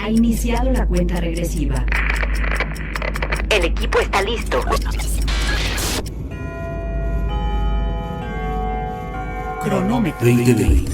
Ha iniciado la cuenta regresiva. El equipo está listo. Cronómetro 2020.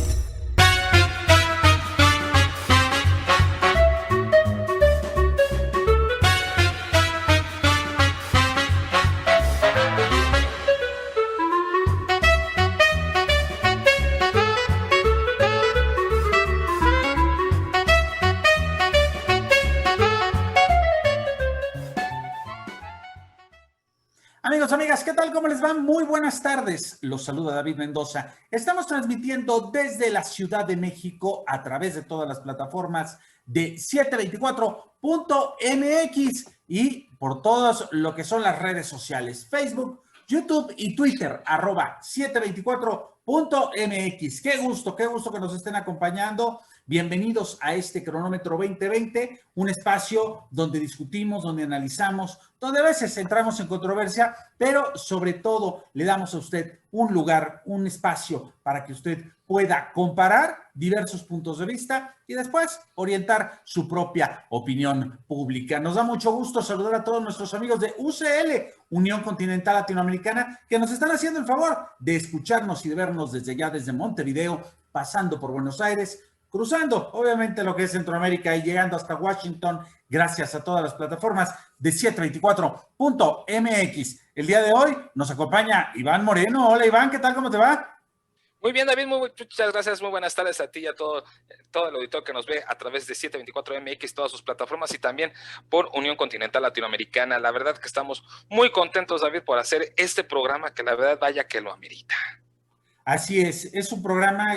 Amigos, amigas, ¿qué tal? ¿Cómo les va? Muy buenas tardes. Los saluda David Mendoza. Estamos transmitiendo desde la Ciudad de México a través de todas las plataformas de 724.mx y por todas lo que son las redes sociales, Facebook, YouTube y Twitter, @724.mx. Qué gusto que nos estén acompañando. Bienvenidos a este Cronómetro 2020, un espacio donde discutimos, donde analizamos, donde a veces entramos en controversia, pero sobre todo le damos a usted un lugar, un espacio para que usted pueda comparar diversos puntos de vista y después orientar su propia opinión pública. Nos da mucho gusto saludar a todos nuestros amigos de UCL, Unión Continental Latinoamericana, que nos están haciendo el favor de escucharnos y de vernos desde ya, desde Montevideo, pasando por Buenos Aires, cruzando obviamente lo que es Centroamérica y llegando hasta Washington, gracias a todas las plataformas de 724.mx. El día de hoy nos acompaña Iván Moreno. Hola Iván, ¿qué tal? ¿Cómo te va? Muy bien, David, muchas gracias, muy buenas tardes a ti y a todo el auditorio que nos ve a través de 724MX, todas sus plataformas y también por Unión Continental Latinoamericana. La verdad que estamos muy contentos, David, por hacer este programa que la verdad vaya que lo amerita. Así es un programa,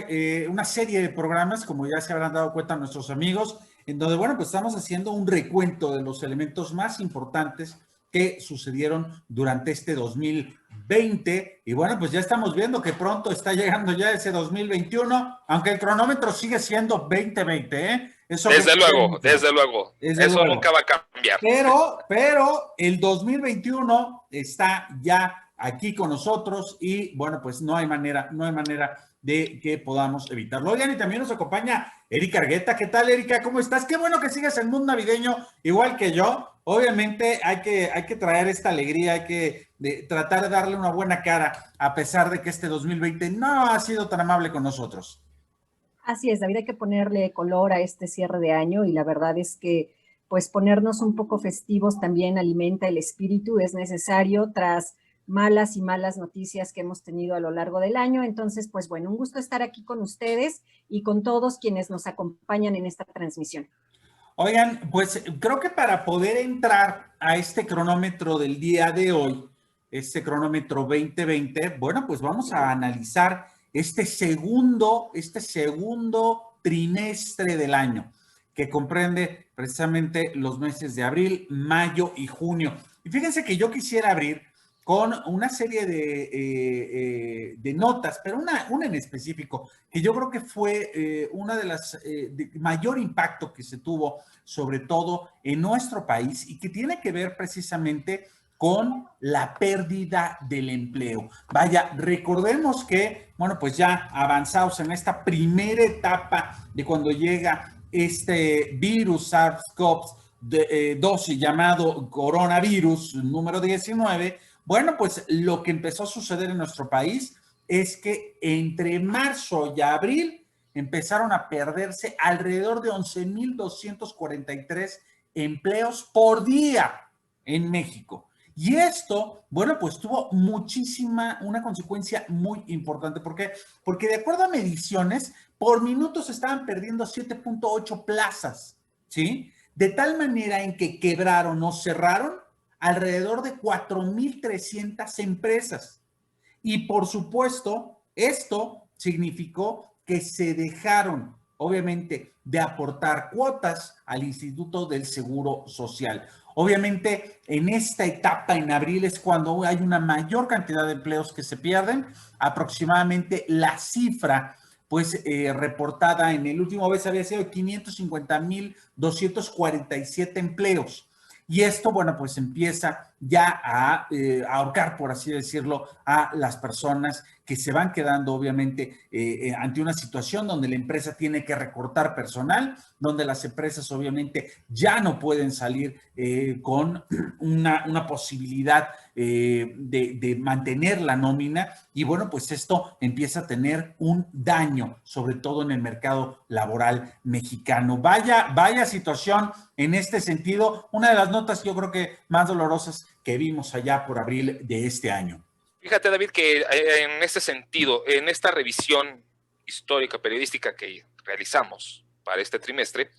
una serie de programas, como ya se habrán dado cuenta nuestros amigos, en donde, bueno, pues estamos haciendo un recuento de los elementos más importantes que sucedieron durante este 2020. Y bueno, pues ya estamos viendo que pronto está llegando ya ese 2021, aunque el cronómetro sigue siendo 2020, ¿eh? Eso desde luego. Eso nunca va a cambiar. Pero el 2021 está ya aquí con nosotros y bueno, pues no hay manera de que podamos evitarlo. Oigan, y también nos acompaña Erika Argueta. ¿Qué tal, Erika? ¿Cómo estás? Qué bueno que sigas el mundo navideño igual que yo. Obviamente hay que traer esta alegría, hay que tratar de darle una buena cara a pesar de que este 2020 no ha sido tan amable con nosotros. Así es, David, hay que ponerle color a este cierre de año y la verdad es que pues ponernos un poco festivos también alimenta el espíritu, es necesario tras malas y malas noticias que hemos tenido a lo largo del año. Entonces, pues bueno, un gusto estar aquí con ustedes y con todos quienes nos acompañan en esta transmisión. Oigan, pues creo que para poder entrar a este cronómetro del día de hoy, este cronómetro 2020, bueno, pues vamos a analizar este segundo trimestre del año, que comprende precisamente los meses de abril, mayo y junio. Y fíjense que yo quisiera abrir con una serie de notas, pero una en específico, que yo creo que fue una de las de mayor impacto que se tuvo, sobre todo en nuestro país, y que tiene que ver precisamente con la pérdida del empleo. Vaya, recordemos que, bueno, pues ya avanzados en esta primera etapa de cuando llega este virus SARS-CoV-2 llamado coronavirus número 19, bueno, pues lo que empezó a suceder en nuestro país es que entre marzo y abril empezaron a perderse alrededor de 11,243 empleos por día en México. Y esto, bueno, pues tuvo una consecuencia muy importante. ¿Por qué? Porque de acuerdo a mediciones, por minuto se estaban perdiendo 7.8 plazas, ¿sí? De tal manera en que quebraron o cerraron alrededor de 4,300 empresas. Y por supuesto, esto significó que se dejaron, obviamente, de aportar cuotas al Instituto del Seguro Social. Obviamente, en esta etapa, en abril, es cuando hay una mayor cantidad de empleos que se pierden. Aproximadamente la cifra, pues, reportada en el último mes había sido de 550,247 empleos. Y esto, bueno, pues empieza ya a ahorcar, por así decirlo, a las personas que se van quedando obviamente ante una situación donde la empresa tiene que recortar personal, donde las empresas obviamente ya no pueden salir con una posibilidad de mantener la nómina, y bueno, pues esto empieza a tener un daño, sobre todo en el mercado laboral mexicano. Vaya situación en este sentido, una de las notas yo creo que más dolorosas que vimos allá por abril de este año. Fíjate, David, que en este sentido, en esta revisión histórica, periodística que realizamos para este trimestre,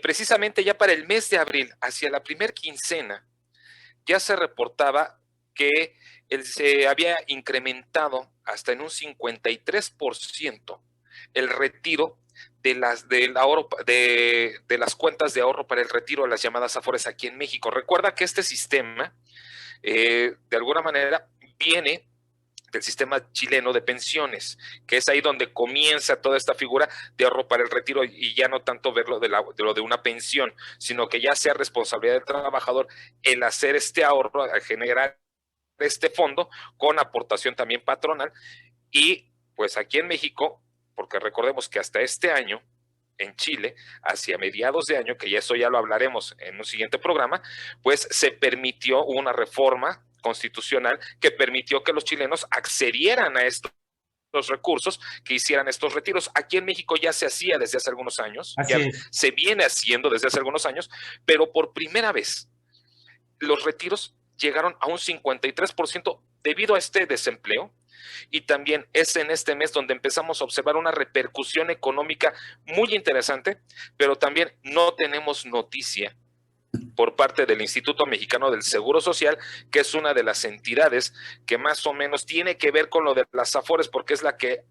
precisamente ya para el mes de abril, hacia la primer quincena, ya se reportaba que se había incrementado hasta en un 53% el retiro de las cuentas de ahorro para el retiro de las llamadas Afores aquí en México. Recuerda que este sistema, de alguna manera, viene del sistema chileno de pensiones, que es ahí donde comienza toda esta figura de ahorro para el retiro, y ya no tanto verlo de lo de una pensión, sino que ya sea responsabilidad del trabajador el hacer este ahorro, al generar este fondo con aportación también patronal. Y pues aquí en México, porque recordemos que hasta este año en Chile, hacia mediados de año, que ya eso ya lo hablaremos en un siguiente programa, pues se permitió una reforma constitucional que permitió que los chilenos accedieran a estos recursos, que hicieran estos retiros. Aquí en México ya se hacía desde hace algunos años, se viene haciendo desde hace algunos años, pero por primera vez los retiros llegaron a un 53% debido a este desempleo, y también es en este mes donde empezamos a observar una repercusión económica muy interesante, pero también no tenemos noticia por parte del Instituto Mexicano del Seguro Social, que es una de las entidades que más o menos tiene que ver con lo de las Afores, porque es la que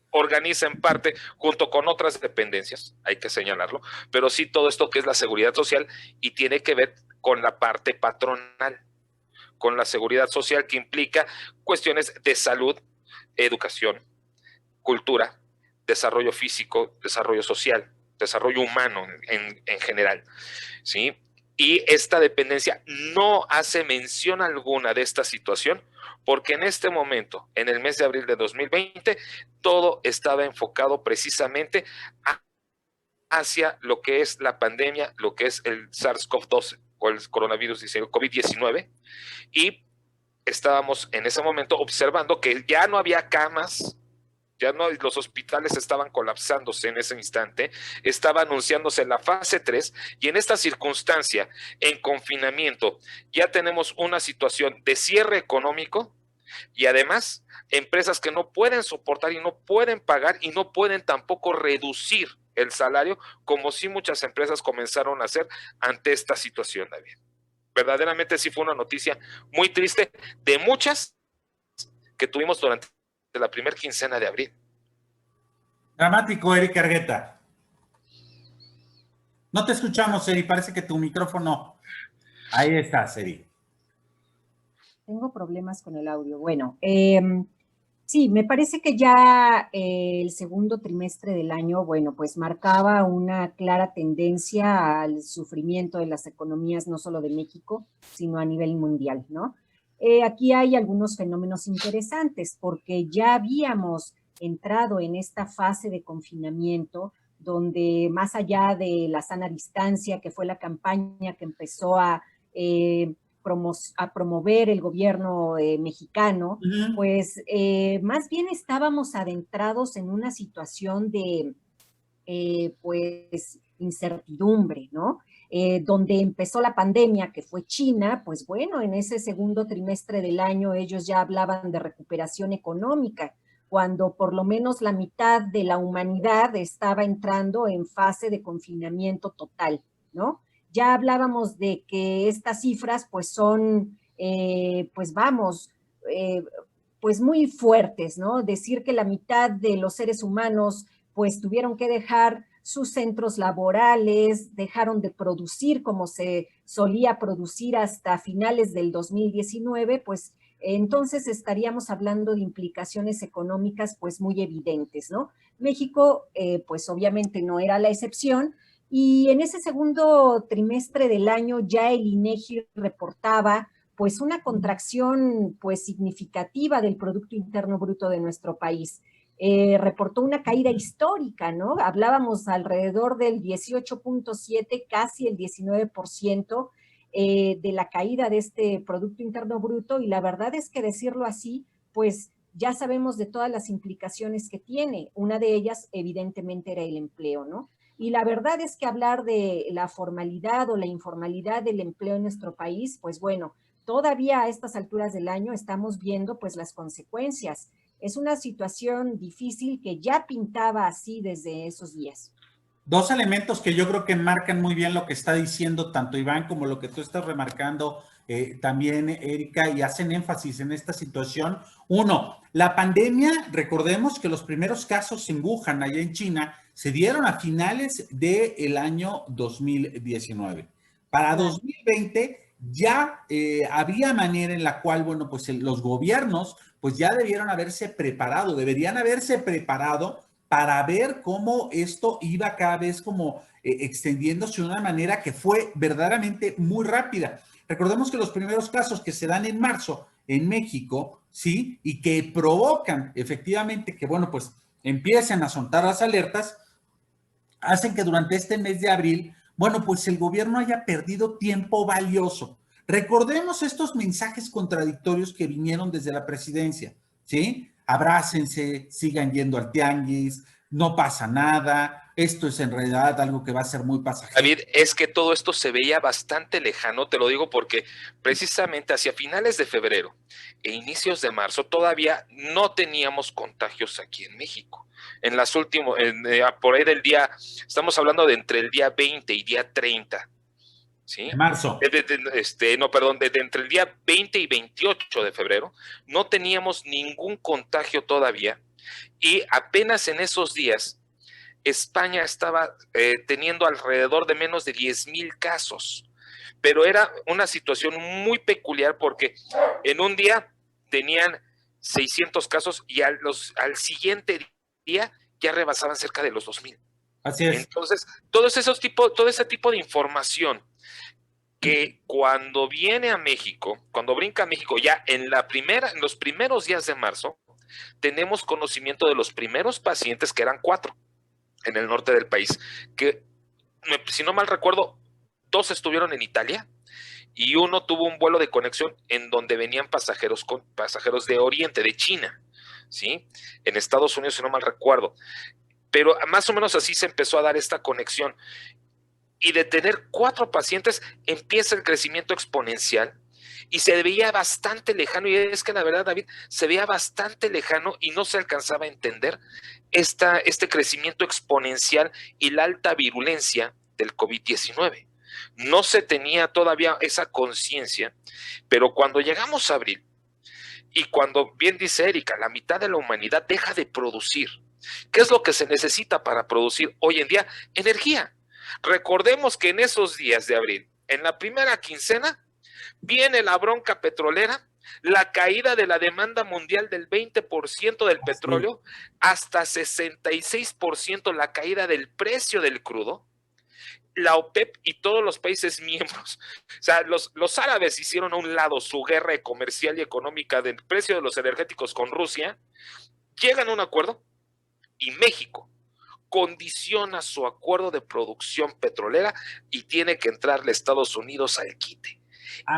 organiza en parte junto con otras dependencias, hay que señalarlo, pero sí todo esto que es la seguridad social, y tiene que ver con la parte patronal, con la seguridad social, que implica cuestiones de salud, educación, cultura, desarrollo físico, desarrollo social, desarrollo humano en general, ¿sí? Y esta dependencia no hace mención alguna de esta situación, porque en este momento, en el mes de abril de 2020, todo estaba enfocado precisamente hacia lo que es la pandemia, lo que es el SARS-CoV-2 o el coronavirus, el COVID-19, y estábamos en ese momento observando que ya no había camas, ya no, los hospitales estaban colapsándose en ese instante, estaba anunciándose la fase 3, y en esta circunstancia, en confinamiento, ya tenemos una situación de cierre económico, y además empresas que no pueden soportar y no pueden pagar y no pueden tampoco reducir el salario, como sí muchas empresas comenzaron a hacer ante esta situación, David. Verdaderamente sí fue una noticia muy triste, de muchas que tuvimos durante la primera quincena de abril. Dramático, Eri Argueta. No te escuchamos, Eri, parece que tu micrófono... Ahí estás, Eri. Tengo problemas con el audio. Bueno, sí, me parece que ya el segundo trimestre del año, bueno, pues marcaba una clara tendencia al sufrimiento de las economías, no solo de México, sino a nivel mundial, ¿no? Aquí hay algunos fenómenos interesantes, porque ya habíamos entrado en esta fase de confinamiento, donde más allá de la sana distancia, que fue la campaña que empezó a promover el gobierno mexicano, pues más bien estábamos adentrados en una situación de pues incertidumbre, ¿no? Donde empezó la pandemia, que fue China, pues bueno, en ese segundo trimestre del año ellos ya hablaban de recuperación económica, cuando por lo menos la mitad de la humanidad estaba entrando en fase de confinamiento total, ¿no? Ya hablábamos de que estas cifras pues son, pues vamos, pues muy fuertes, ¿no? Decir que la mitad de los seres humanos pues tuvieron que dejar sus centros laborales, dejaron de producir como se solía producir hasta finales del 2019, pues entonces estaríamos hablando de implicaciones económicas pues muy evidentes, ¿no? México pues obviamente no era la excepción, y en ese segundo trimestre del año ya el INEGI reportaba pues una contracción pues significativa del Producto Interno Bruto de nuestro país. Reportó una caída histórica, ¿no? Hablábamos alrededor del 18.7, casi el 19% de la caída de este Producto Interno Bruto, y la verdad es que decirlo así, pues ya sabemos de todas las implicaciones que tiene. Una de ellas, evidentemente, era el empleo, ¿no? Y la verdad es que hablar de la formalidad o la informalidad del empleo en nuestro país, pues bueno, todavía a estas alturas del año estamos viendo pues las consecuencias. Es una situación difícil que ya pintaba así desde esos días. Dos elementos que yo creo que marcan muy bien lo que está diciendo tanto Iván como lo que tú estás remarcando también, Erika, y hacen énfasis en esta situación. Uno, la pandemia, recordemos que los primeros casos en Wuhan, allá en China, se dieron a finales del año 2019. Para 2020 ya había manera en la cual, bueno, pues los gobiernos pues ya deberían haberse preparado para ver cómo esto iba cada vez como extendiéndose de una manera que fue verdaderamente muy rápida. Recordemos que los primeros casos que se dan en marzo en México, ¿sí? Y que provocan efectivamente que, bueno, pues empiecen a soltar las alertas, hacen que durante este mes de abril, bueno, pues el gobierno haya perdido tiempo valioso. Recordemos estos mensajes contradictorios que vinieron desde la presidencia, ¿sí? Abrácense, sigan yendo al tianguis, no pasa nada, esto es en realidad algo que va a ser muy pasajero. David, es que todo esto se veía bastante lejano, te lo digo porque precisamente hacia finales de febrero e inicios de marzo todavía no teníamos contagios aquí en México. En las últimas, por ahí del día, estamos hablando de entre el día 20 y día 30. ¿Sí? De marzo. Desde entre el día 20 y 28 de febrero no teníamos ningún contagio todavía, y apenas en esos días España estaba teniendo alrededor de menos de 10,000 casos, pero era una situación muy peculiar porque en un día tenían 600 casos y al siguiente día ya rebasaban cerca de los 2,000. Así es. Entonces, todo ese tipo de información que cuando viene a México, cuando brinca a México, ya en los primeros días de marzo, tenemos conocimiento de los primeros pacientes, que eran 4 en el norte del país, que, si no mal recuerdo, 2 estuvieron en Italia y 1 tuvo un vuelo de conexión en donde venían pasajeros de Oriente, de China, ¿sí? En Estados Unidos, si no mal recuerdo. Pero más o menos así se empezó a dar esta conexión. Y de tener 4 pacientes empieza el crecimiento exponencial y se veía bastante lejano, y es que la verdad, David, se veía bastante lejano y no se alcanzaba a entender este crecimiento exponencial y la alta virulencia del COVID-19. No se tenía todavía esa conciencia, pero cuando llegamos a abril, y cuando, bien dice Erika, la mitad de la humanidad deja de producir, ¿qué es lo que se necesita para producir hoy en día? Energía. Recordemos que en esos días de abril, en la primera quincena, viene la bronca petrolera, la caída de la demanda mundial del 20% del petróleo, hasta 66% la caída del precio del crudo. La OPEP y todos los países miembros, o sea, los árabes hicieron a un lado su guerra comercial y económica del precio de los energéticos con Rusia, llegan a un acuerdo y México condiciona su acuerdo de producción petrolera y tiene que entrarle a Estados Unidos al quite.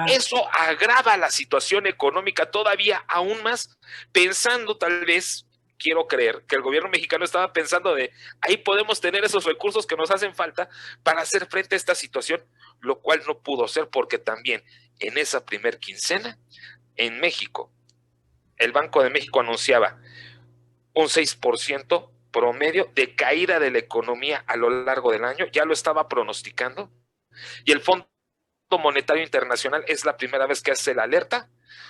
Eso agrava la situación económica todavía aún más, pensando tal vez, quiero creer, que el gobierno mexicano estaba pensando de ahí podemos tener esos recursos que nos hacen falta para hacer frente a esta situación, lo cual no pudo ser porque también en esa primer quincena, en México, el Banco de México anunciaba un 6% promedio de caída de la economía a lo largo del año, ya lo estaba pronosticando, y el Fondo Monetario Internacional es la primera vez que hace la alerta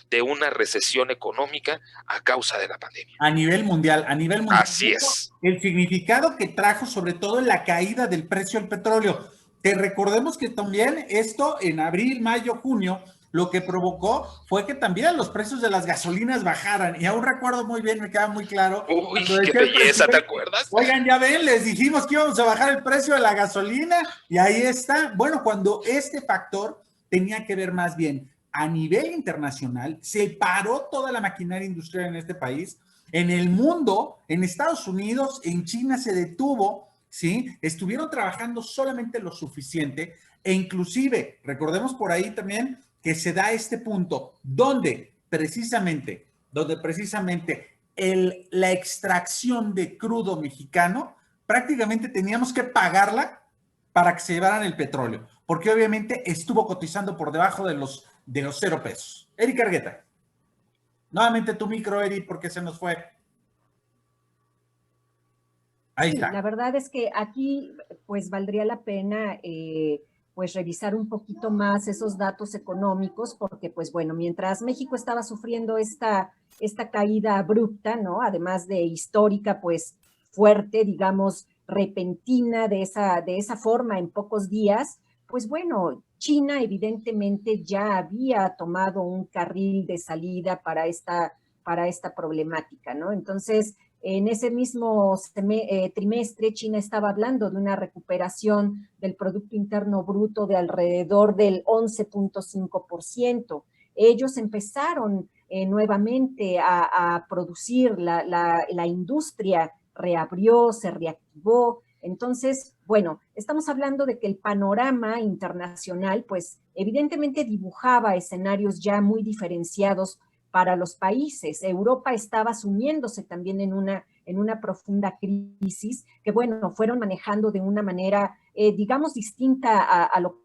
de una recesión económica a causa de la pandemia. A nivel mundial. Así es. El significado que trajo sobre todo la caída del precio del petróleo. Te recordemos que también esto en abril, mayo, junio, lo que provocó fue que también los precios de las gasolinas bajaran. Y aún recuerdo muy bien, me queda muy claro. Uy, qué belleza, ¿te acuerdas? Oigan, ya ven, les dijimos que íbamos a bajar el precio de la gasolina y ahí está. Bueno, cuando este factor tenía que ver más bien a nivel internacional, se paró toda la maquinaria industrial en este país, en el mundo, en Estados Unidos, en China se detuvo, ¿sí? Estuvieron trabajando solamente lo suficiente e inclusive, recordemos por ahí también que se da este punto donde precisamente la extracción de crudo mexicano, prácticamente teníamos que pagarla para que se llevaran el petróleo, porque obviamente estuvo cotizando por debajo de los 0 pesos. Eric Argueta. Nuevamente tu micro, Eric, porque se nos fue. Ahí está. La verdad es que aquí pues valdría la pena pues revisar un poquito más esos datos económicos, porque pues bueno, mientras México estaba sufriendo esta caída abrupta, ¿no? Además de histórica, pues fuerte, digamos, repentina de esa forma en pocos días, pues bueno, China evidentemente ya había tomado un carril de salida para esta problemática, ¿no? Entonces, en ese mismo trimestre, China estaba hablando de una recuperación del Producto Interno Bruto de alrededor del 11.5%. Ellos empezaron nuevamente a producir, la industria reabrió, se reactivó. Entonces, bueno, estamos hablando de que el panorama internacional, pues evidentemente dibujaba escenarios ya muy diferenciados para los países. Europa estaba sumiéndose también en una profunda crisis que, bueno, fueron manejando de una manera, digamos, distinta a lo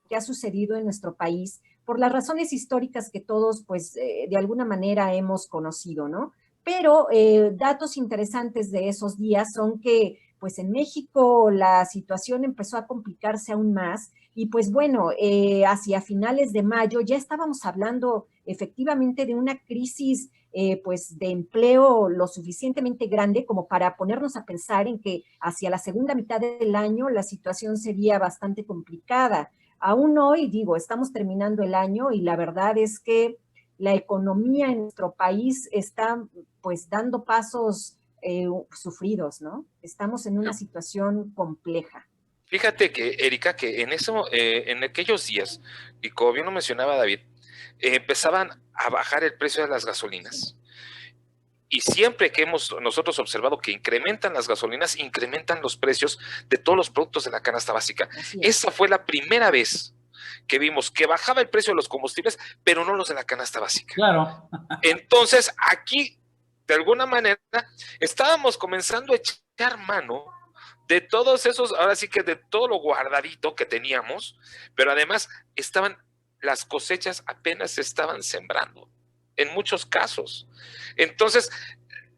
que ha sucedido en nuestro país, por las razones históricas que todos, pues, de alguna manera hemos conocido, ¿no? Pero datos interesantes de esos días son que, pues, en México la situación empezó a complicarse aún más y, pues, bueno, hacia finales de mayo ya estábamos hablando efectivamente de una crisis, pues, de empleo lo suficientemente grande como para ponernos a pensar en que hacia la segunda mitad del año la situación sería bastante complicada. Aún hoy, digo, estamos terminando el año y la verdad es que la economía en nuestro país está, pues, dando pasos sufridos, ¿no? Estamos en una situación compleja. Fíjate que, Erika, que en aquellos días, y como bien lo mencionaba David, empezaban a bajar el precio de las gasolinas. Y siempre que hemos nosotros observado que incrementan las gasolinas, incrementan los precios de todos los productos de la canasta básica. Esa fue la primera vez que vimos que bajaba el precio de los combustibles, pero no los de la canasta básica. Claro. Entonces, aquí, de alguna manera, estábamos comenzando a echar mano de todos esos, ahora sí que de todo lo guardadito que teníamos, pero además las cosechas apenas se estaban sembrando, en muchos casos. Entonces,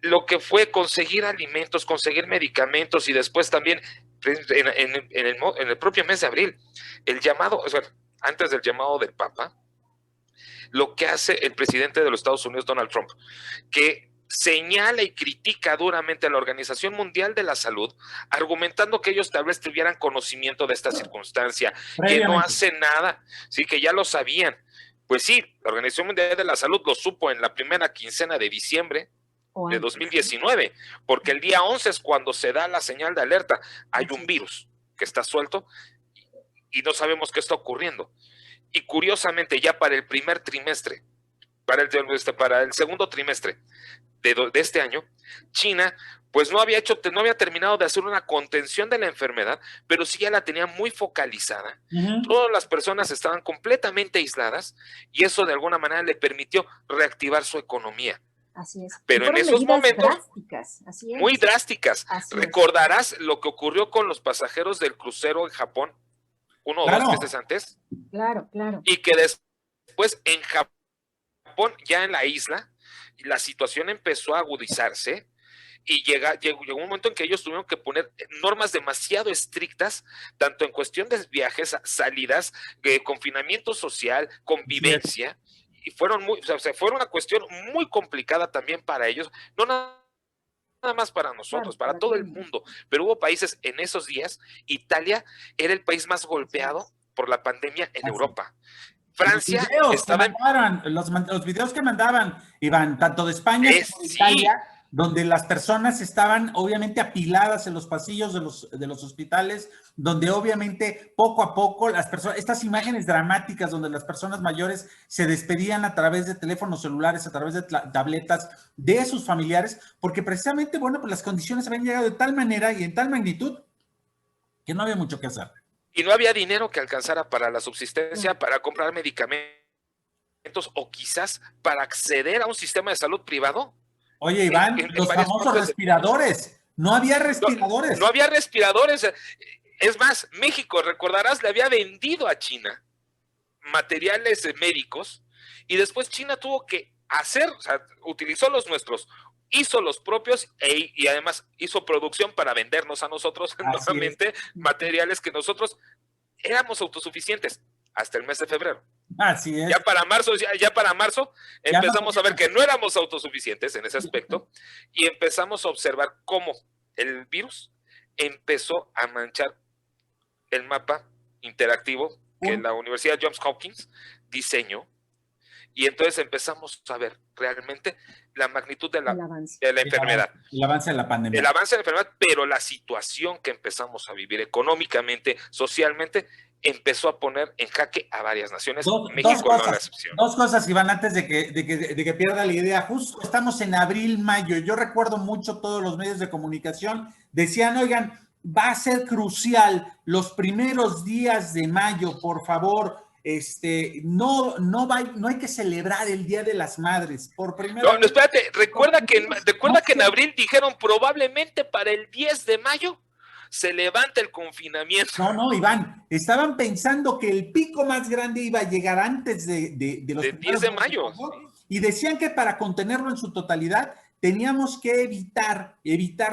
lo que fue conseguir alimentos, conseguir medicamentos y después también en el propio mes de abril, el llamado, o sea, antes del llamado del Papa, lo que hace el presidente de los Estados Unidos, Donald Trump, que señala y critica duramente a la Organización Mundial de la Salud, argumentando que ellos tal vez tuvieran conocimiento de esta circunstancia, que no hace nada, sí, que ya lo sabían. Pues sí, la Organización Mundial de la Salud lo supo en la primera quincena de diciembre de 2019, porque el día 11 es cuando se da la señal de alerta. Hay un virus que está suelto y no sabemos qué está ocurriendo. Y curiosamente, ya para el primer trimestre, para el segundo trimestre de este año, China pues no había terminado de hacer una contención de la enfermedad, pero sí ya la tenía muy focalizada. Todas las personas estaban completamente aisladas y eso de alguna manera le permitió reactivar su economía. Así es. Pero en esos momentos drásticas. Así es. Muy drásticas. ¿Recordarás lo que ocurrió con los pasajeros del crucero en Japón 1 o 2 meses antes? Claro, claro. Y que después en Japón, ya en la isla, la situación empezó a agudizarse y llegó un momento en que ellos tuvieron que poner normas demasiado estrictas, tanto en cuestión de viajes, salidas, confinamiento social, convivencia, y fueron una cuestión muy complicada también para ellos, no nada más para nosotros, para todo el mundo, pero hubo países en esos días. Italia era el país más golpeado por la pandemia en Europa. Francia estaba los videos que mandaban, Iván, tanto de España como de Italia, donde las personas estaban obviamente apiladas en los pasillos de los hospitales, donde obviamente poco a poco las personas, estas imágenes dramáticas donde las personas mayores se despedían a través de teléfonos celulares, a través de tabletas de sus familiares, porque precisamente, bueno, pues las condiciones habían llegado de tal manera y en tal magnitud que no había mucho que hacer. Y no había dinero que alcanzara para la subsistencia, para comprar medicamentos o quizás para acceder a un sistema de salud privado. Oye, Iván, los famosos respiradores. No había respiradores. No había respiradores. Es más, México, recordarás, le había vendido a China materiales médicos y después China tuvo que hacer, o sea, utilizó los nuestros, hizo los propios y además hizo producción para vendernos a nosotros nuevamente materiales que nosotros éramos autosuficientes hasta el mes de febrero. Así es. Ya para marzo empezamos a ver que no éramos autosuficientes en ese aspecto y empezamos a observar cómo el virus empezó a manchar el mapa interactivo que la Universidad Johns Hopkins diseñó, y entonces empezamos a ver realmente la magnitud de la enfermedad. El avance de la pandemia. El avance de la enfermedad, pero la situación que empezamos a vivir económicamente, socialmente, empezó a poner en jaque a varias naciones. México no es la excepción. Dos cosas, Iván, antes de que pierda la idea. Justo estamos en abril, mayo. Yo recuerdo mucho todos los medios de comunicación decían, oigan, va a ser crucial los primeros días de mayo, por favor. No hay que celebrar el Día de las Madres por primera vez. No, espérate, recuerda que en abril dijeron probablemente para el 10 de mayo se levanta el confinamiento. No, Iván, estaban pensando que el pico más grande iba a llegar antes de los 10 de mayo. Y decían que para contenerlo en su totalidad teníamos que evitar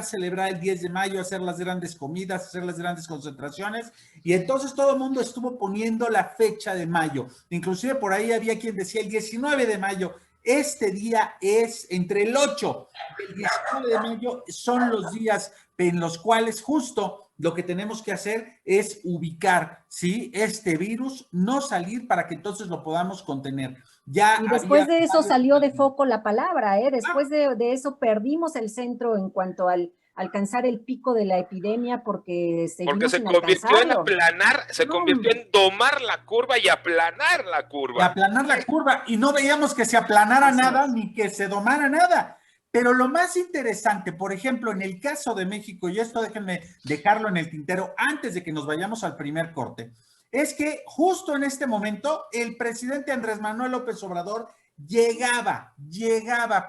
celebrar el 10 de mayo, hacer las grandes comidas, hacer las grandes concentraciones, y entonces todo el mundo estuvo poniendo la fecha de mayo. Inclusive por ahí había quien decía el 19 de mayo. Este día es entre el 8 y el 19 de mayo, son los días en los cuales justo lo que tenemos que hacer es ubicar, ¿sí?, este virus, no salir para que entonces lo podamos contener. Y después de eso salió de foco la palabra, después de eso perdimos el centro en cuanto al alcanzar el pico de la epidemia porque se convirtió en aplanar, se convirtió en domar la curva y aplanar la curva. Y aplanar la curva, y no veíamos que se aplanara nada ni que se domara nada. Pero lo más interesante, por ejemplo, en el caso de México, y esto déjenme dejarlo en el tintero antes de que nos vayamos al primer corte, es que justo en este momento el presidente Andrés Manuel López Obrador llegaba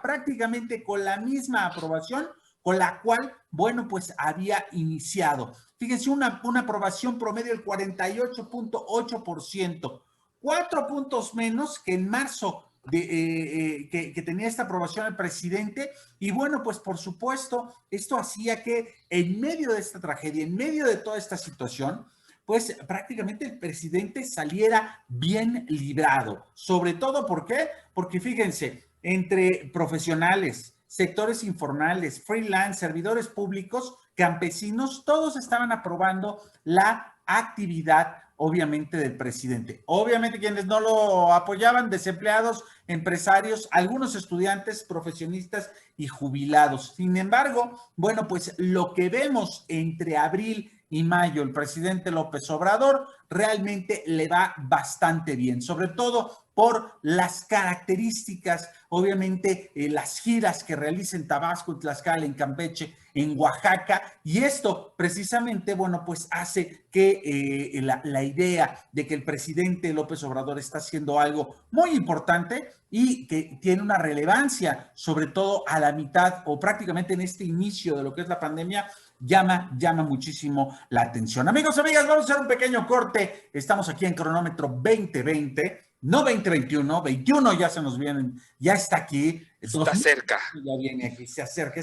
prácticamente con la misma aprobación con la cual, bueno, pues había iniciado. Fíjense, una aprobación promedio del 48.8%, 4 puntos menos que en marzo que tenía esta aprobación el presidente. Y bueno, pues por supuesto, esto hacía que en medio de esta tragedia, en medio de toda esta situación, pues prácticamente el presidente saliera bien librado. Sobre todo, ¿por qué? Porque fíjense, entre profesionales, sectores informales, freelance, servidores públicos, campesinos, todos estaban aprobando la actividad, obviamente, del presidente. Obviamente quienes no lo apoyaban, desempleados, empresarios, algunos estudiantes, profesionistas y jubilados. Sin embargo, bueno, pues lo que vemos entre abril y mayo, el presidente López Obrador realmente le va bastante bien, sobre todo por las características, obviamente, las giras que realiza en Tabasco, en Tlaxcala, en Campeche, en Oaxaca, y esto precisamente, bueno, pues hace que la idea de que el presidente López Obrador está haciendo algo muy importante y que tiene una relevancia, sobre todo a la mitad o prácticamente en este inicio de lo que es la pandemia, llama muchísimo la atención. Amigos, amigas, vamos a hacer un pequeño corte. Estamos aquí en Cronómetro 2020, no 2021, 21 ya se nos vienen, ya está aquí. Está cerca. Ya viene aquí, se acerca,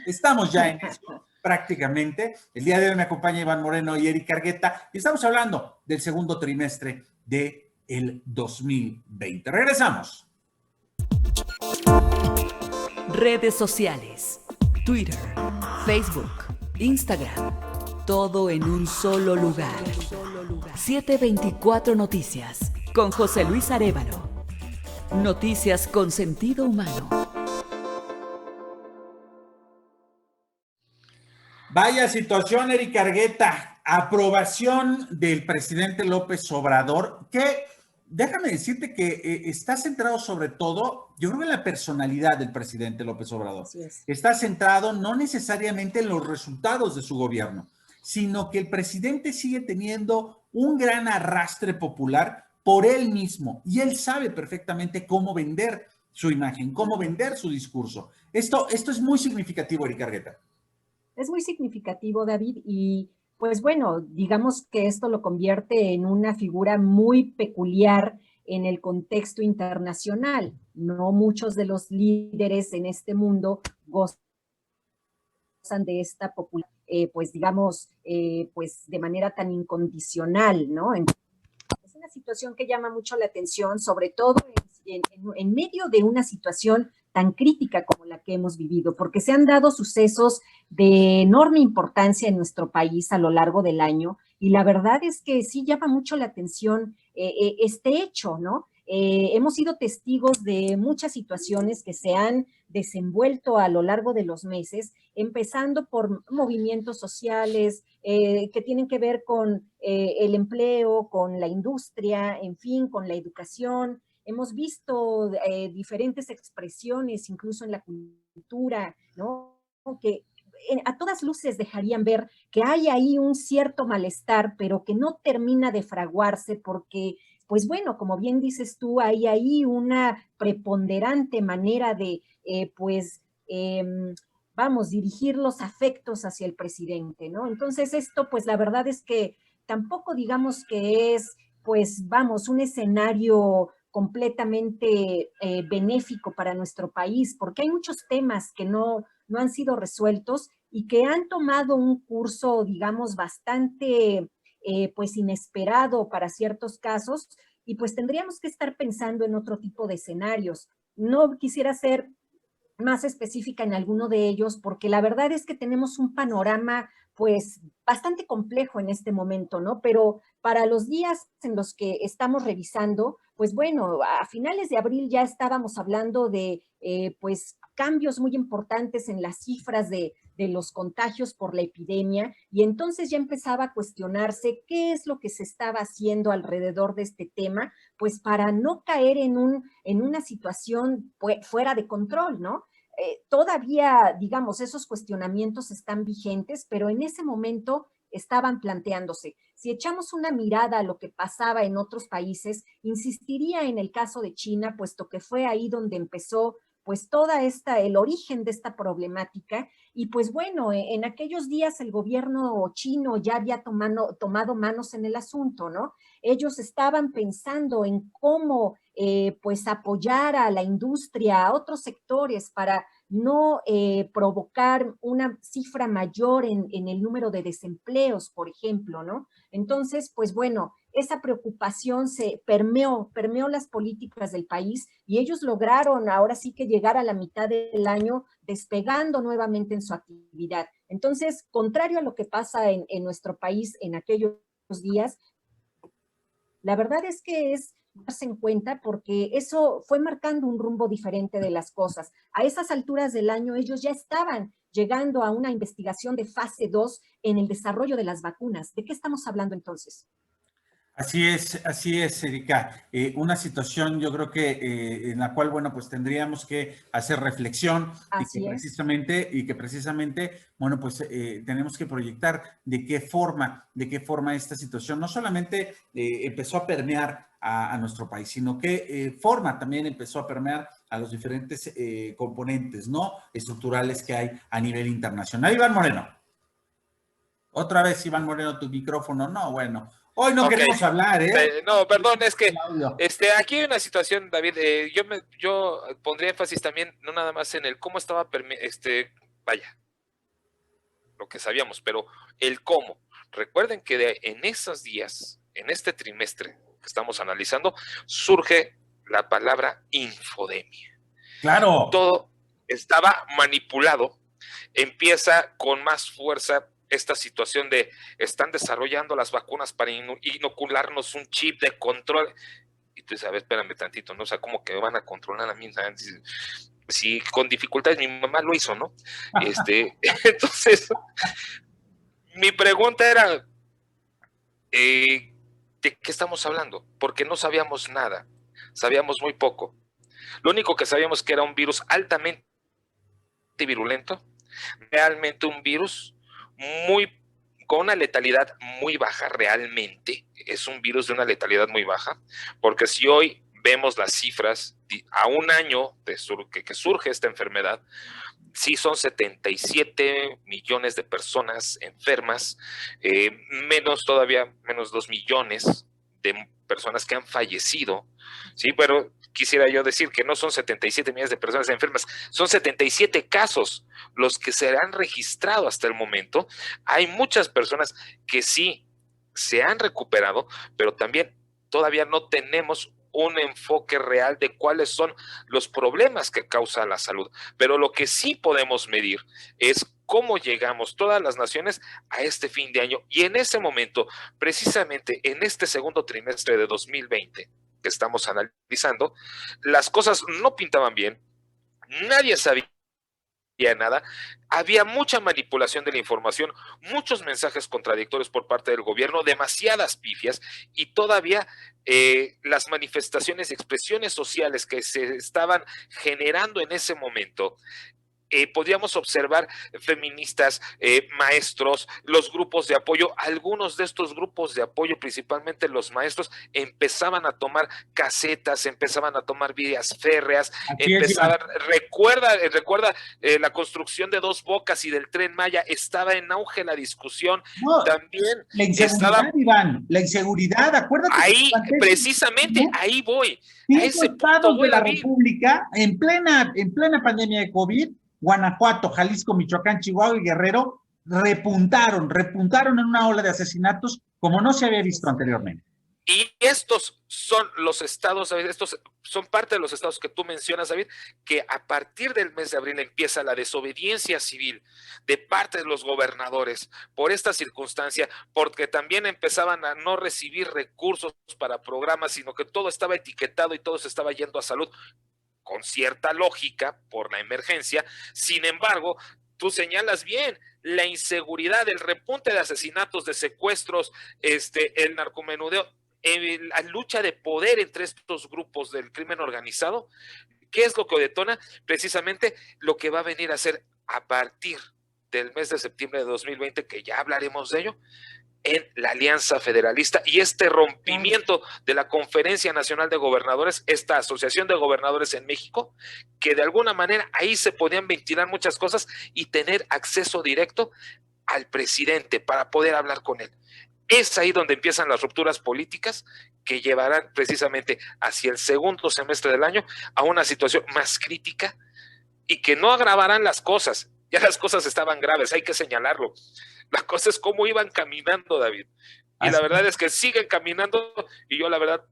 estamos ya en eso prácticamente. El día de hoy me acompaña Iván Moreno y Eric Argueta y estamos hablando del segundo trimestre del 2020. Regresamos. Redes sociales, Twitter, Facebook, Instagram, todo en un solo lugar. 724 Noticias, con José Luis Arévalo. Noticias con sentido humano. Vaya situación, Erika Argueta. Aprobación del presidente López Obrador, que déjame decirte que está centrado sobre todo, yo creo, en la personalidad del presidente López Obrador. Así es. Está centrado no necesariamente en los resultados de su gobierno, sino que el presidente sigue teniendo un gran arrastre popular por él mismo y él sabe perfectamente cómo vender su imagen, cómo vender su discurso. Esto es muy significativo, Erika Argueta. Es muy significativo, David, y pues bueno, digamos que esto lo convierte en una figura muy peculiar en el contexto internacional. No muchos de los líderes en este mundo gozan de esta popularidad, pues digamos, pues de manera tan incondicional, ¿no? Es una situación que llama mucho la atención, sobre todo en medio de una situación tan crítica como la que hemos vivido, porque se han dado sucesos de enorme importancia en nuestro país a lo largo del año, y la verdad es que sí llama mucho la atención este hecho, ¿no? Hemos sido testigos de muchas situaciones que se han desenvuelto a lo largo de los meses, empezando por movimientos sociales que tienen que ver con el empleo, con la industria, en fin, con la educación. Hemos visto diferentes expresiones, incluso en la cultura, ¿no? Que a todas luces dejarían ver que hay ahí un cierto malestar, pero que no termina de fraguarse porque, pues bueno, como bien dices tú, hay ahí una preponderante manera de, vamos, dirigir los afectos hacia el presidente, ¿no? Entonces esto, pues la verdad es que tampoco digamos que es, pues vamos, un escenario completamente benéfico para nuestro país, porque hay muchos temas que no han sido resueltos y que han tomado un curso, digamos, bastante, pues, inesperado para ciertos casos, y pues tendríamos que estar pensando en otro tipo de escenarios. No quisiera ser más específica en alguno de ellos, porque la verdad es que tenemos un panorama pues bastante complejo en este momento, ¿no? Pero para los días en los que estamos revisando, pues bueno, a finales de abril ya estábamos hablando de pues cambios muy importantes en las cifras de los contagios por la epidemia, y entonces ya empezaba a cuestionarse qué es lo que se estaba haciendo alrededor de este tema, pues para no caer en una situación fuera de control, ¿no? Todavía, digamos, esos cuestionamientos están vigentes, pero en ese momento estaban planteándose. Si echamos una mirada a lo que pasaba en otros países, insistiría en el caso de China, puesto que fue ahí donde empezó pues el origen de esta problemática, y pues bueno, en aquellos días el gobierno chino ya había tomado manos en el asunto, ¿no? Ellos estaban pensando en cómo pues apoyar a la industria, a otros sectores para no provocar una cifra mayor en el número de desempleos, por ejemplo, ¿no? Entonces, pues bueno, esa preocupación se permeó las políticas del país, y ellos lograron ahora sí que llegar a la mitad del año despegando nuevamente en su actividad. Entonces, contrario a lo que pasa en nuestro país en aquellos días, la verdad es que es darse en cuenta, porque eso fue marcando un rumbo diferente de las cosas. A esas alturas del año ellos ya estaban llegando a una investigación de fase 2 en el desarrollo de las vacunas. ¿De qué estamos hablando entonces? Así es, Erika. Una situación, yo creo que en la cual, bueno, pues tendríamos que hacer reflexión y que precisamente, bueno, pues tenemos que proyectar de qué forma esta situación no solamente empezó a permear a nuestro país, sino que forma también empezó a permear a los diferentes componentes, ¿no? Estructurales que hay a nivel internacional. Iván Moreno. Otra vez, Iván Moreno, tu micrófono. No, bueno. Hoy no queremos hablar, ¿eh? No, perdón, es que aquí hay una situación, David. Yo pondría énfasis también, no nada más en el cómo estaba, vaya, lo que sabíamos, pero el cómo. Recuerden que en esos días, en este trimestre que estamos analizando, surge la palabra infodemia. Claro. Todo estaba manipulado, empieza con más fuerza esta situación de están desarrollando las vacunas para inocularnos un chip de control. Y tú sabes, espérame tantito, ¿no? O sea, ¿cómo que van a controlar a mí? si con dificultades, mi mamá lo hizo, ¿no? Entonces, mi pregunta era, ¿de qué estamos hablando? Porque no sabíamos nada, sabíamos muy poco. Lo único que sabíamos que era un virus altamente virulento, realmente un virus con una letalidad muy baja, realmente es un virus de una letalidad muy baja, porque si hoy vemos las cifras a un año de que surge esta enfermedad, sí son 77 millones de personas enfermas, menos 2 millones de personas que han fallecido, sí, pero quisiera yo decir que no son 77 millones de personas enfermas, son 77 casos los que se han registrado hasta el momento. Hay muchas personas que sí se han recuperado, pero también todavía no tenemos un enfoque real de cuáles son los problemas que causa la salud. Pero lo que sí podemos medir es cómo llegamos todas las naciones a este fin de año. Y en ese momento, precisamente en este segundo trimestre de 2020 que estamos analizando, las cosas no pintaban bien, nadie sabía nada, había mucha manipulación de la información, muchos mensajes contradictorios por parte del gobierno, demasiadas pifias, y todavía las manifestaciones y expresiones sociales que se estaban generando en ese momento. Podríamos observar feministas, maestros, los grupos de apoyo. Algunos de estos grupos de apoyo, principalmente los maestros, empezaban a tomar casetas, empezaban a tomar vías férreas, recuerda la construcción de Dos Bocas y del Tren Maya, estaba en auge la discusión. No, también la inseguridad, Iván, la inseguridad, acuérdate. Ahí, precisamente, ahí voy. 5 estados de la República, en plena pandemia de COVID, Guanajuato, Jalisco, Michoacán, Chihuahua y Guerrero repuntaron en una ola de asesinatos como no se había visto anteriormente. Y estos son los estados, David, estos son parte de los estados que tú mencionas, David, que a partir del mes de abril empieza la desobediencia civil de parte de los gobernadores por esta circunstancia, porque también empezaban a no recibir recursos para programas, sino que todo estaba etiquetado y todo se estaba yendo a salud, con cierta lógica por la emergencia. Sin embargo, tú señalas bien, la inseguridad, el repunte de asesinatos, de secuestros, el narcomenudeo, la lucha de poder entre estos grupos del crimen organizado. ¿Qué es lo que detona? Precisamente lo que va a venir a ser a partir del mes de septiembre de 2020, que ya hablaremos de ello, en la Alianza Federalista, y este rompimiento de la Conferencia Nacional de Gobernadores, esta Asociación de Gobernadores en México, que de alguna manera ahí se podían ventilar muchas cosas y tener acceso directo al presidente para poder hablar con él. Es ahí donde empiezan las rupturas políticas que llevarán precisamente hacia el segundo semestre del año a una situación más crítica y que no agravarán las cosas. Ya las cosas estaban graves, hay que señalarlo. La cosa es cómo iban caminando, David. Y la verdad es que siguen caminando, y yo la verdad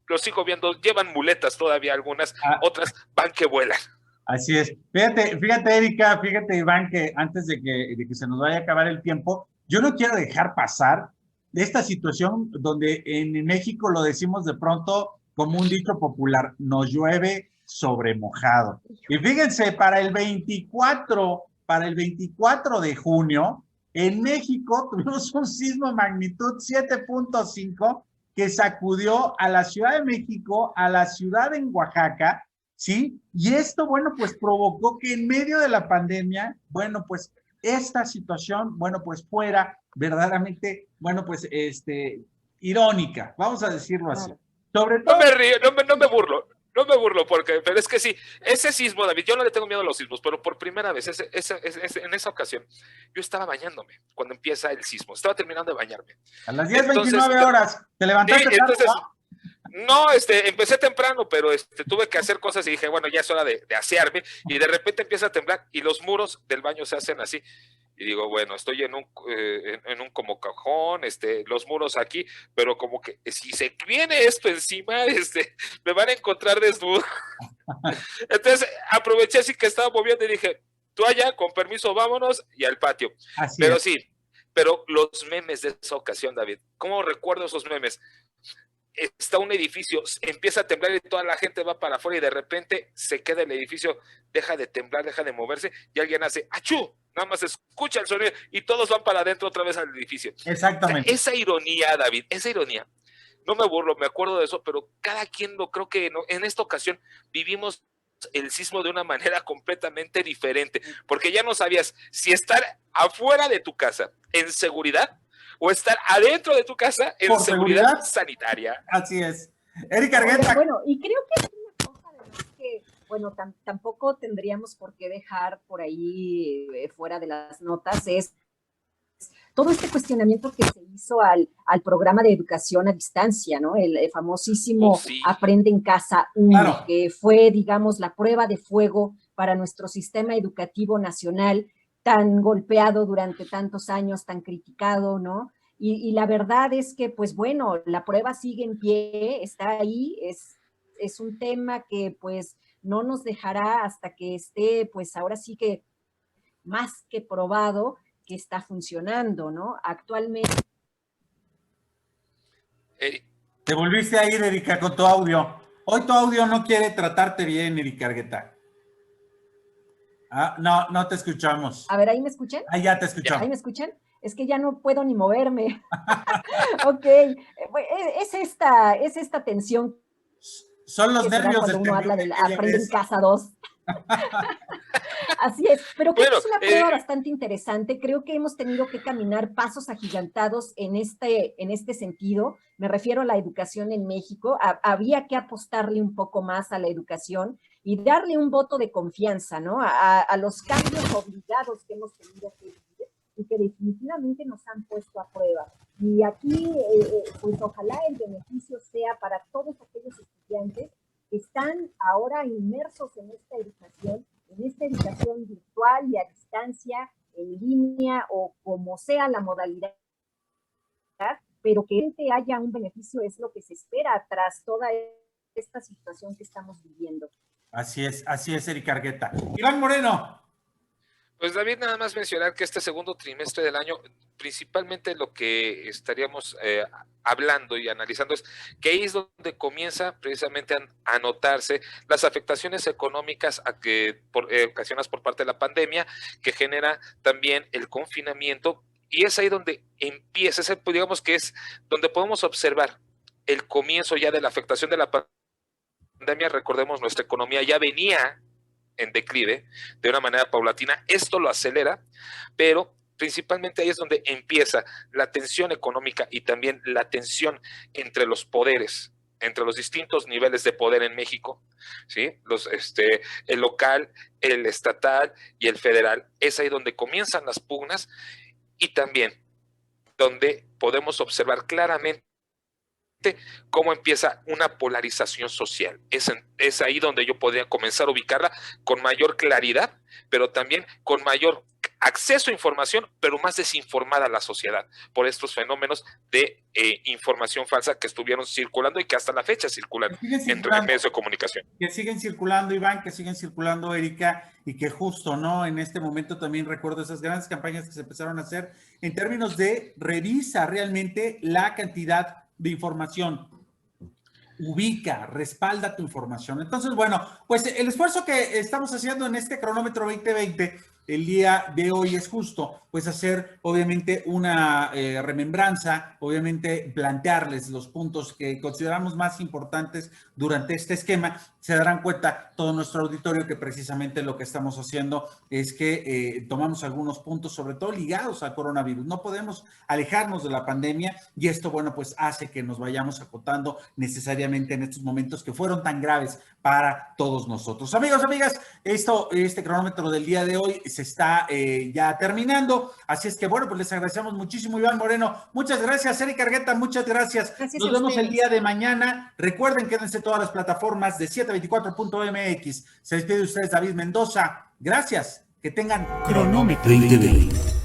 lo sigo viendo, llevan muletas todavía algunas, otras van que vuelan. Así es. Fíjate, Erika, fíjate, Iván, que antes de que se nos vaya a acabar el tiempo, yo no quiero dejar pasar de esta situación donde en México lo decimos de pronto como un dicho popular, nos llueve sobre mojado. Y fíjense, para el 24 de junio, en México tuvimos un sismo magnitud 7.5 que sacudió a la Ciudad de México, a la ciudad en Oaxaca, ¿sí? Y esto, bueno, pues provocó que en medio de la pandemia, bueno, pues esta situación, bueno, pues fuera verdaderamente, bueno, pues irónica, vamos a decirlo así. Sobre todo... No me río, no me burlo. No me burlo, pero es que sí, ese sismo, David, yo no le tengo miedo a los sismos, pero por primera vez, en esa ocasión, yo estaba bañándome cuando empieza el sismo, estaba terminando de bañarme. A las 10:29 horas, ¿te levantaste? Sí, entonces, no, empecé temprano, pero tuve que hacer cosas y dije, bueno, ya es hora de asearme, y de repente empieza a temblar y los muros del baño se hacen así. Y digo, bueno, estoy en un como cajón, los muros aquí, pero como que si se viene esto encima, me van a encontrar desnudo. Entonces aproveché así que estaba moviendo y dije, tú allá, con permiso, vámonos, y al patio. Así pero es. Sí, pero los memes de esa ocasión, David, ¿cómo recuerdo esos memes? está un edificio, empieza a temblar y toda la gente va para afuera y de repente se queda el edificio, deja de temblar, deja de moverse y alguien hace ¡achú! Nada más escucha el sonido y todos van para adentro otra vez al edificio. Exactamente. O sea, esa ironía, David, esa ironía, no me burlo, me acuerdo de eso, pero cada quien lo creo que no, en esta ocasión vivimos el sismo de una manera completamente diferente, porque ya no sabías si estar afuera de tu casa en seguridad o estar adentro de tu casa en ¿Por seguridad sanitaria. Así es. Erika Argueta. Bueno, y creo que es una cosa además que, bueno, tampoco tendríamos por qué dejar por ahí fuera de las notas, es todo este cuestionamiento que se hizo al programa de educación a distancia, ¿no? El famosísimo sí. Aprende en Casa 1, Claro. que fue, digamos, la prueba de fuego para nuestro sistema educativo nacional, tan golpeado durante tantos años, tan criticado, ¿no? Y la verdad es que, pues bueno, la prueba sigue en pie, está ahí, es un tema que pues no nos dejará hasta que esté, pues ahora sí que más que probado que está funcionando, ¿no? Actualmente. Te volviste a ir, Erika, con tu audio. Hoy tu audio no quiere tratarte bien, Erika Argueta. No te escuchamos. A ver, ¿ahí me escuchan? Ahí ya te escuchamos. ¿Ahí me escuchan? Es que ya no puedo ni moverme. Ok, es esta tensión. Son los nervios cuando uno habla del Aprende en Casa 2. Así es, pero creo que es una prueba bastante interesante. Creo que hemos tenido que caminar pasos agigantados en este sentido. Me refiero a la educación en México. Había que apostarle un poco más a la educación y darle un voto de confianza, ¿no? A los cambios obligados que hemos tenido que vivir y que definitivamente nos han puesto a prueba. Y aquí, pues ojalá el beneficio sea para todos aquellos estudiantes que están ahora inmersos en esta educación virtual y a distancia, en línea o como sea la modalidad, pero que haya un beneficio es lo que se espera tras toda esta situación que estamos viviendo. Así es, Erika Argueta. Iván Moreno. Pues David, nada más mencionar que este segundo trimestre del año, principalmente lo que estaríamos hablando y analizando es que ahí es donde comienza precisamente a notarse las afectaciones económicas ocasionadas por parte de la pandemia, que genera también el confinamiento, y es ahí donde empieza, digamos que es donde podemos observar el comienzo ya de la afectación de la pandemia. Recordemos, nuestra economía ya venía en declive de una manera paulatina, esto lo acelera, pero principalmente ahí es donde empieza la tensión económica y también la tensión entre los poderes, entre los distintos niveles de poder en México, ¿sí? El local, el estatal y el federal. Es ahí donde comienzan las pugnas y también donde podemos observar claramente cómo empieza una polarización social. Es ahí donde yo podría comenzar a ubicarla con mayor claridad, pero también con mayor acceso a información, pero más desinformada a la sociedad por estos fenómenos de información falsa que estuvieron circulando y que hasta la fecha circulan entre medios de comunicación. Que siguen circulando, Iván, que siguen circulando, Erika, y que justo, ¿no? En este momento también recuerdo esas grandes campañas que se empezaron a hacer en términos de revisa realmente la cantidad de información, ubica, respalda tu información. Entonces, bueno, pues el esfuerzo que estamos haciendo en este cronómetro 2020 el día de hoy es justo, pues hacer obviamente una remembranza, obviamente plantearles los puntos que consideramos más importantes durante este esquema. Se darán cuenta todo nuestro auditorio que precisamente lo que estamos haciendo es que tomamos algunos puntos, sobre todo ligados al coronavirus. No podemos alejarnos de la pandemia y esto, bueno, pues hace que nos vayamos acotando necesariamente en estos momentos que fueron tan graves para todos nosotros. Amigos, amigas, este cronómetro del día de hoy se está ya terminando, así es que bueno, pues les agradecemos muchísimo, Iván Moreno, muchas gracias, Erika Argueta, muchas gracias. Nos vemos el día de mañana. Recuerden, quédense todas las plataformas de 724.mx. Se despide de ustedes David Mendoza. Gracias, que tengan Cronómetro 2020.